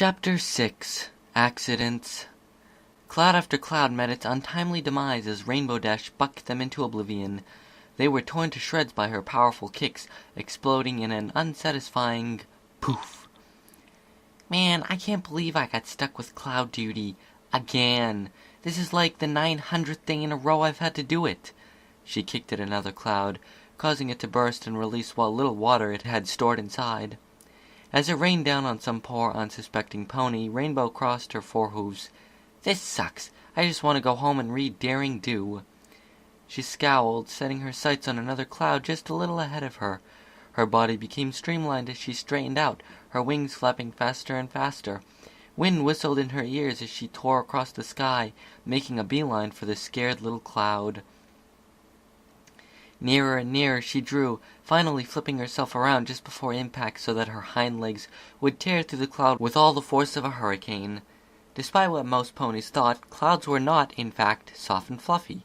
Chapter 6 Accidents. Cloud after cloud met its untimely demise as Rainbow Dash bucked them into oblivion. They were torn to shreds by her powerful kicks, exploding in an unsatisfying poof. Man, I can't believe I got stuck with cloud duty. Again. This is like the 900th thing in a row I've had to do it. She kicked at another cloud, causing it to burst and release what little water it had stored inside. As it rained down on some poor, unsuspecting pony, Rainbow crossed her forehooves. This sucks. I just want to go home and read Daring Do. She scowled, setting her sights on another cloud just a little ahead of her. Her body became streamlined as she straightened out, her wings flapping faster and faster. Wind whistled in her ears as she tore across the sky, making a beeline for the scared little cloud. Nearer and nearer she drew, finally flipping herself around just before impact so that her hind legs would tear through the cloud with all the force of a hurricane. Despite what most ponies thought, clouds were not, in fact, soft and fluffy.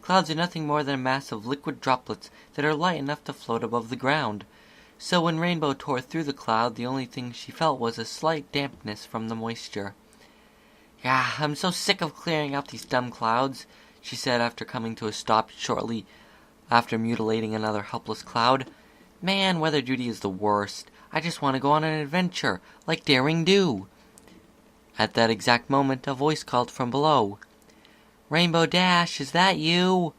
Clouds are nothing more than a mass of liquid droplets that are light enough to float above the ground. So when Rainbow tore through the cloud, the only thing she felt was a slight dampness from the moisture. I'm so sick of clearing out these dumb clouds," she said after coming to a stop shortly after mutilating another helpless cloud. "Man, weather duty is the worst. I just want to go on an adventure, like Daring Do." At that exact moment, a voice called from below. "Rainbow Dash, is that you?"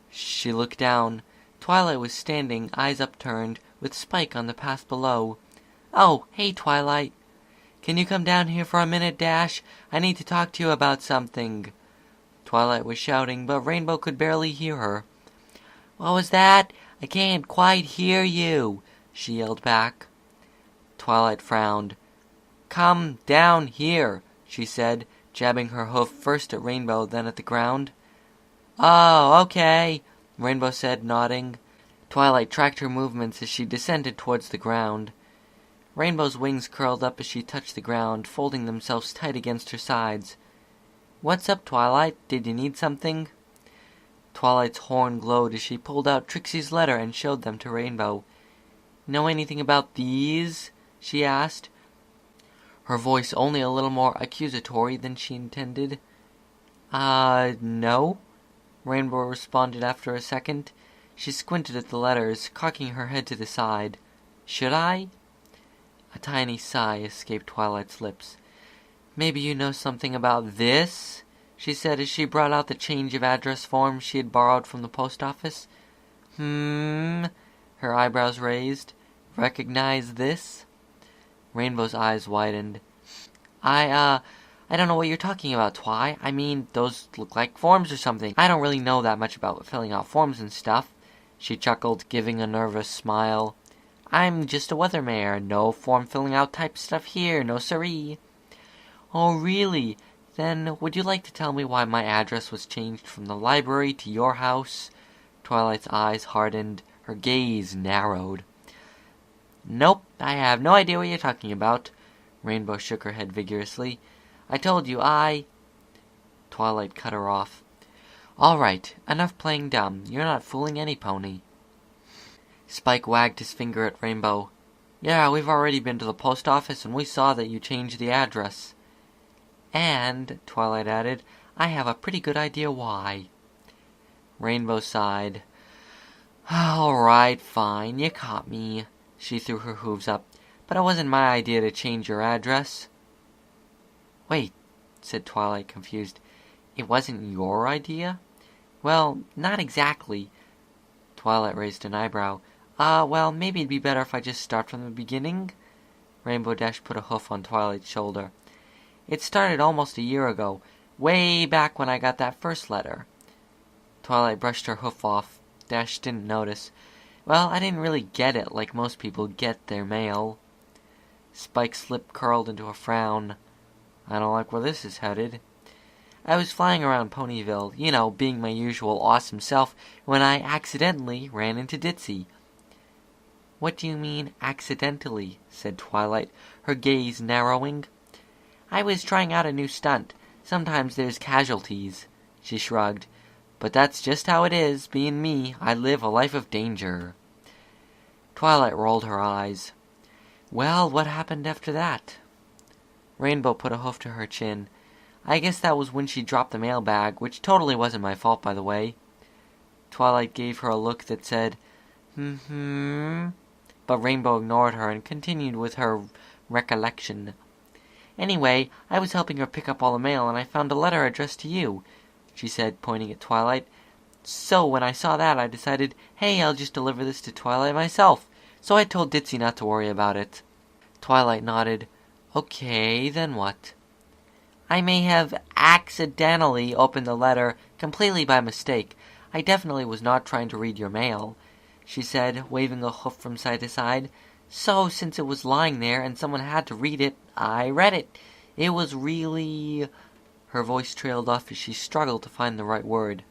She looked down. Twilight was standing, eyes upturned, with Spike on the path below. "Oh, hey, Twilight. Can you come down here for a minute, Dash? I need to talk to you about something." Twilight was shouting, but Rainbow could barely hear her. "What was that? I can't quite hear you," she yelled back. Twilight frowned. "Come down here," she said, jabbing her hoof first at Rainbow, then at the ground. "Oh, okay," Rainbow said, nodding. Twilight tracked her movements as she descended towards the ground. Rainbow's wings curled up as she touched the ground, folding themselves tight against her sides. "What's up, Twilight? Did you need something?" Twilight's horn glowed as she pulled out Trixie's letter and showed them to Rainbow. "Know anything about these?" she asked, her voice only a little more accusatory than she intended. No," Rainbow responded after a second. She squinted at the letters, cocking her head to the side. "Should I?" A tiny sigh escaped Twilight's lips. "Maybe you know something about this?" she said as she brought out the change of address form she had borrowed from the post office. Her eyebrows raised. "Recognize this?" Rainbow's eyes widened. I don't know what you're talking about, Twi. I mean, those look like forms or something. I don't really know that much about filling out forms and stuff," she chuckled, giving a nervous smile. "I'm just a weather mare. No form filling out type stuff here, no siree." "Oh, really? Then would you like to tell me why my address was changed from the library to your house?" Twilight's eyes hardened. Her gaze narrowed. "Nope, I have no idea what you're talking about." Rainbow shook her head vigorously. "I told you Twilight cut her off. "All right, enough playing dumb. You're not fooling any pony." Spike wagged his finger at Rainbow. "Yeah, we've already been to the post office, and we saw that you changed the address." "And," Twilight added, "I have a pretty good idea why." Rainbow sighed. "All right, fine, you caught me." She threw her hooves up. "But it wasn't my idea to change your address." "Wait," said Twilight, confused. "It wasn't your idea?" "Well, not exactly." Twilight raised an eyebrow. Well, maybe it'd be better if I just start from the beginning?" Rainbow Dash put a hoof on Twilight's shoulder. "It started almost a year ago, way back when I got that first letter." Twilight brushed her hoof off. Dash didn't notice. "Well, I didn't really get it like most people get their mail." Spike's lip curled into a frown. "I don't like where this is headed." "I was flying around Ponyville, being my usual awesome self, when I accidentally ran into Ditzy." "What do you mean, accidentally?" said Twilight, her gaze narrowing. "I was trying out a new stunt. Sometimes there's casualties." She shrugged. "But that's just how it is, being me. I live a life of danger." Twilight rolled her eyes. "Well, what happened after that?" Rainbow put a hoof to her chin. I guess that was when she dropped the mailbag, which totally wasn't my fault, by the way. Twilight gave her a look that said, but Rainbow ignored her and continued with her recollection. Anyway, I was helping her pick up all the mail, and I found a letter addressed to you, she said, pointing at Twilight. So when I saw that, I decided, hey, I'll just deliver this to Twilight myself. So I told Ditzy not to worry about it. Twilight nodded. Okay, then what? I may have accidentally opened the letter completely by mistake. I definitely was not trying to read your mail, she said, waving a hoof from side to side. So, since it was lying there and someone had to read it, I read it. It was really... Her voice trailed off as she struggled to find the right word.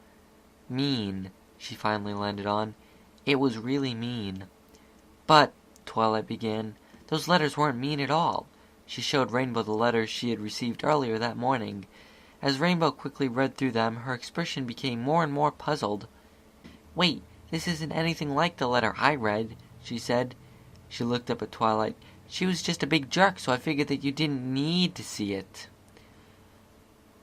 Mean, she finally landed on. It was really mean. But, Twilight began, those letters weren't mean at all. She showed Rainbow the letters she had received earlier that morning. As Rainbow quickly read through them, her expression became more and more puzzled. Wait, this isn't anything like the letter I read, she said. She looked up at Twilight. She was just a big jerk, so I figured that you didn't need to see it.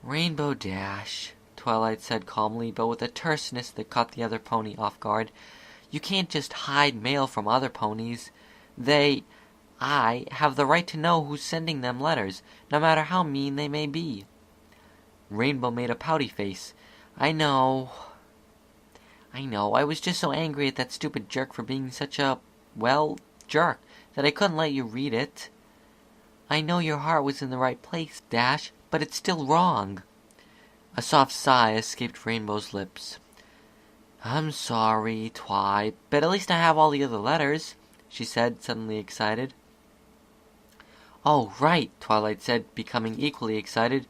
Rainbow Dash, Twilight said calmly, but with a terseness that caught the other pony off guard. You can't just hide mail from other ponies. I have the right to know who's sending them letters, no matter how mean they may be. Rainbow made a pouty face. I know. I was just so angry at that stupid jerk for being such a, jerk, that I couldn't let you read it. I know your heart was in the right place, Dash, but it's still wrong. A soft sigh escaped Rainbow's lips. I'm sorry, Twi, but at least I have all the other letters, she said, suddenly excited. Oh, right, Twilight said, becoming equally excited.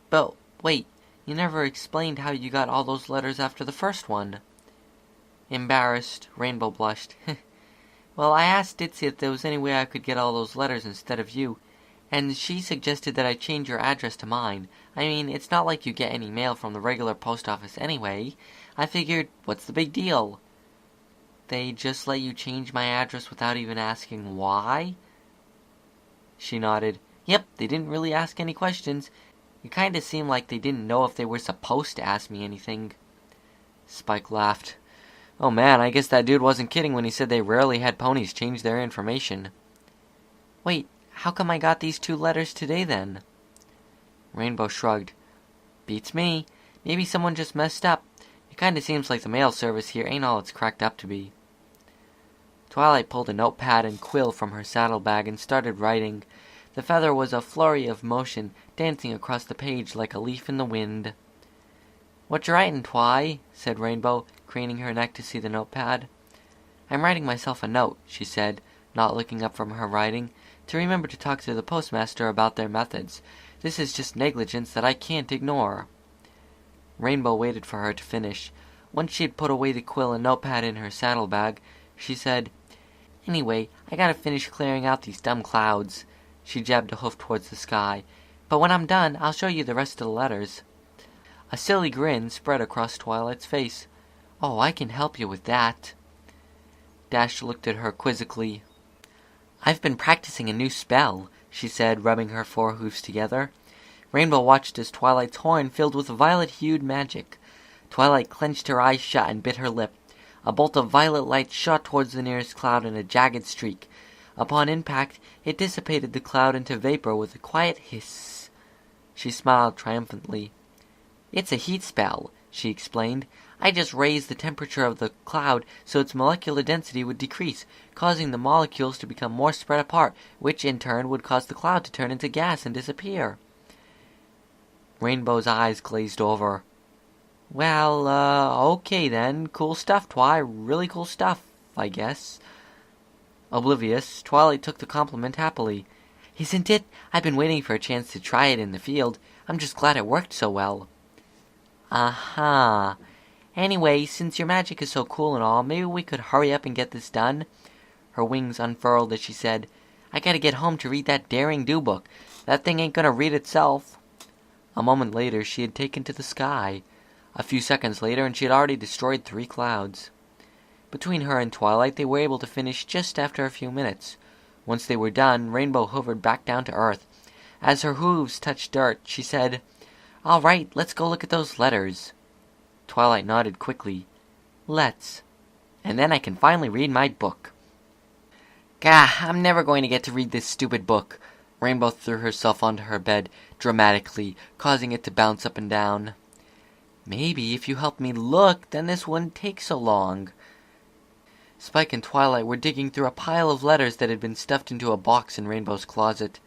But, wait, you never explained how you got all those letters after the first one. Embarrassed, Rainbow blushed. Well, I asked Ditzy if there was any way I could get all those letters instead of you, and she suggested that I change your address to mine. I mean, it's not like you get any mail from the regular post office anyway. I figured, what's the big deal? They just let you change my address without even asking why? She nodded. Yep, they didn't really ask any questions. It kinda seemed like they didn't know if they were supposed to ask me anything. Spike laughed. Oh man, I guess that dude wasn't kidding when he said they rarely had ponies change their information. Wait, how come I got these 2 letters today then? Rainbow shrugged. Beats me. Maybe someone just messed up. It kinda seems like the mail service here ain't all it's cracked up to be. Twilight pulled a notepad and quill from her saddlebag and started writing. The feather was a flurry of motion, dancing across the page like a leaf in the wind. What you writing, Twi? Said Rainbow, craning her neck to see the notepad. I'm writing myself a note, she said, not looking up from her writing, to remember to talk to the postmaster about their methods. This is just negligence that I can't ignore. Rainbow waited for her to finish. Once she had put away the quill and notepad in her saddlebag, she said, Anyway, I gotta finish clearing out these dumb clouds. She jabbed a hoof towards the sky. But when I'm done, I'll show you the rest of the letters. A silly grin spread across Twilight's face. Oh, I can help you with that. Dash looked at her quizzically. I've been practicing a new spell, she said, rubbing her forehoofs together. Rainbow watched as Twilight's horn filled with violet-hued magic. Twilight clenched her eyes shut and bit her lip. A bolt of violet light shot towards the nearest cloud in a jagged streak. Upon impact, it dissipated the cloud into vapor with a quiet hiss. She smiled triumphantly. It's a heat spell, she explained. I just raised the temperature of the cloud so its molecular density would decrease, causing the molecules to become more spread apart, which in turn would cause the cloud to turn into gas and disappear. Rainbow's eyes glazed over. Well, okay then. Cool stuff, Twi. Really cool stuff, I guess. Oblivious, Twilight took the compliment happily. Isn't it? I've been waiting for a chance to try it in the field. I'm just glad it worked so well. Uh-huh. Anyway, since your magic is so cool and all, maybe we could hurry up and get this done? Her wings unfurled as she said, I gotta get home to read that Daring Do book. That thing ain't gonna read itself. A moment later, she had taken to the sky. A few seconds later, and she had already destroyed 3 clouds. Between her and Twilight, they were able to finish just after a few minutes. Once they were done, Rainbow hovered back down to Earth. As her hooves touched dirt, she said, "All right, let's go look at those letters." Twilight nodded quickly. "Let's. And then I can finally read my book." Gah, I'm never going to get to read this stupid book. Rainbow threw herself onto her bed dramatically, causing it to bounce up and down. "Maybe if you helped me look, then this wouldn't take so long." Spike and Twilight were digging through a pile of letters that had been stuffed into a box in Rainbow's closet.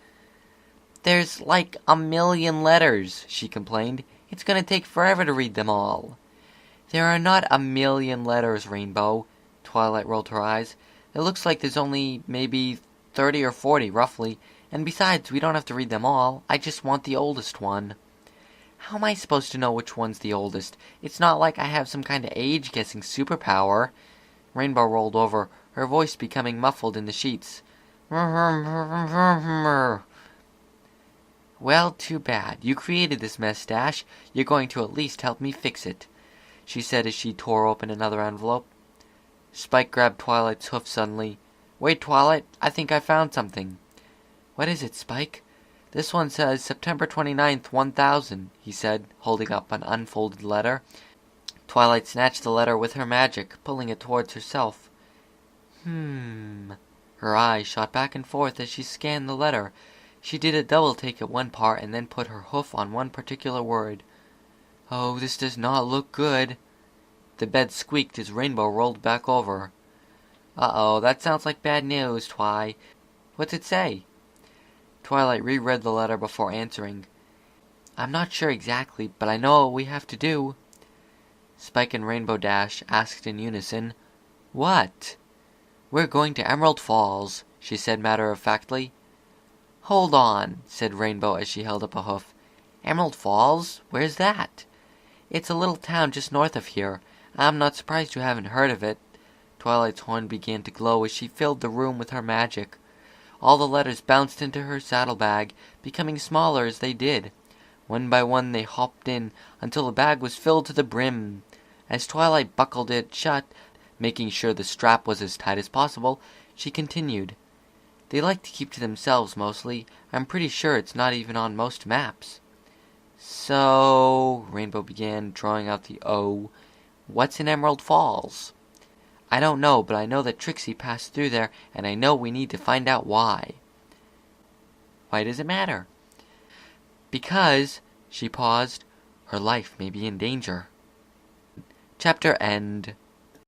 "There's like 1,000,000 letters," she complained. "It's going to take forever to read them all." "There are not 1,000,000 letters, Rainbow." Twilight rolled her eyes. "It looks like there's only maybe 30 or 40, roughly. And besides, we don't have to read them all. I just want the oldest one." "How am I supposed to know which one's the oldest? It's not like I have some kind of age-guessing superpower." Rainbow rolled over, her voice becoming muffled in the sheets. "Well, too bad. You created this mess, Dash. You're going to at least help me fix it," she said as she tore open another envelope. Spike grabbed Twilight's hoof suddenly. "Wait, Twilight, I think I found something." "What is it, Spike?" "This one says September 29th, 1000, he said, holding up an unfolded letter. Twilight snatched the letter with her magic, pulling it towards herself. Her eyes shot back and forth as she scanned the letter. She did a double take at one part and then put her hoof on one particular word. "Oh, this does not look good." The bed squeaked as Rainbow rolled back over. "Uh-oh, that sounds like bad news, Twi. What's it say?" Twilight reread the letter before answering. "I'm not sure exactly, but I know what we have to do." Spike and Rainbow Dash asked in unison, "What?" "We're going to Emerald Falls," she said matter-of-factly. "Hold on," said Rainbow as she held up a hoof. "Emerald Falls? Where's that?" "It's a little town just north of here. I'm not surprised you haven't heard of it." Twilight's horn began to glow as she filled the room with her magic. All the letters bounced into her saddlebag, becoming smaller as they did. One by one they hopped in, until the bag was filled to the brim. As Twilight buckled it shut, making sure the strap was as tight as possible, she continued, "They like to keep to themselves mostly. I'm pretty sure it's not even on most maps." "So," Rainbow began, drawing out the O, "what's in Emerald Falls?" "I don't know, but I know that Trixie passed through there, and I know we need to find out why." "Why does it matter?" "Because," she paused, "her life may be in danger." Chapter End.